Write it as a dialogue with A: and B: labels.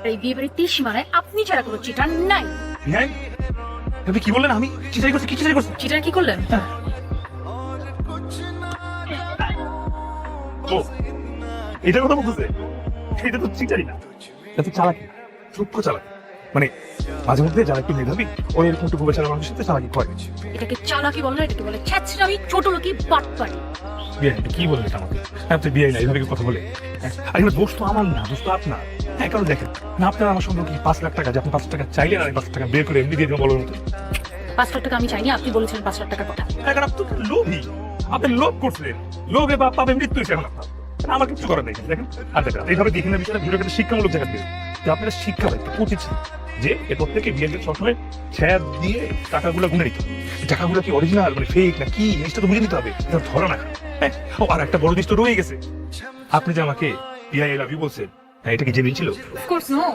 A: এই বিয়ে বাড়ির সীমানায় আপনি ছাড়া কোনো চিটার নাই।
B: হ্যাঁ আপনি কি বললেন? আমি চিটাই করছি? কি চিটাই করছি?
A: চিটার কি করলেন?
B: ও এটার কথা বলতেছে? এটা তো চিটাই না, এটা তো চালাকি, সূক্ষ্ম চালাকি। মানে মাঝে মধ্যে যারা একটু মেধাবী ওই এরকম একটু গোবেচারা মানুষের সাথে চালাকি করে।
A: এটাকে চালাকি বলে না, এটাকে বলে ছ্যাঁচড়ামি, ছোট লোকি, বাটপাড়ি।
B: বিয়ে কি বললেন এটা আমাকে? হ্যাঁ তুই বিয়ে না এইভাবে কথা বলে? আর এগুলো দোষ তো আমার না, দোষ তো আপনার। হ্যাঁ কারণ দেখেন না, আপনার আমার সঙ্গে কি 5 লাখ টাকা, যে আপনি 5 লাখ টাকা চাইলেন আর 5 লাখ টাকা বের করে এমনি দিয়ে দেবেন বলার মতো?
A: 5 লাখ টাকা আমি চাইনি, আপনি বলেছিলেন 5 লাখ টাকার কথা।
B: হ্যাঁ কারণ আপনি তো লোভী, আপনি লোভ করছিলেন, লোভে বা পাবে মৃত্যু হয়েছে এখন আপনার। আমার কিছু করার নেই দেখেন। আর দেখেন এইভাবে দেখে না বিষয়টা ভিডিও একটা শিক্ষামূলক জায়গা দিয়ে যে আপনারা শিক্ষা পাইতে উচিত ছিল যে এরপর থেকে বিয়ের দিন সবসময় ছেদ দিয়ে টাকাগুলো গুনে নিতে হবে। টাকাগুলো কি অরিজিনাল মানে ফেক না কি, জিনিসটা তো বুঝে নিতে হবে, এটা ধরা না। হ্যাঁ ও আর একটা বড় জিনিস তো রয়ে গেছে, আপনি যে আমাকে পিআই লাভ ইউ বলছেন, হ্যাঁ এটা কি জেনে ছিল?
A: Of course no.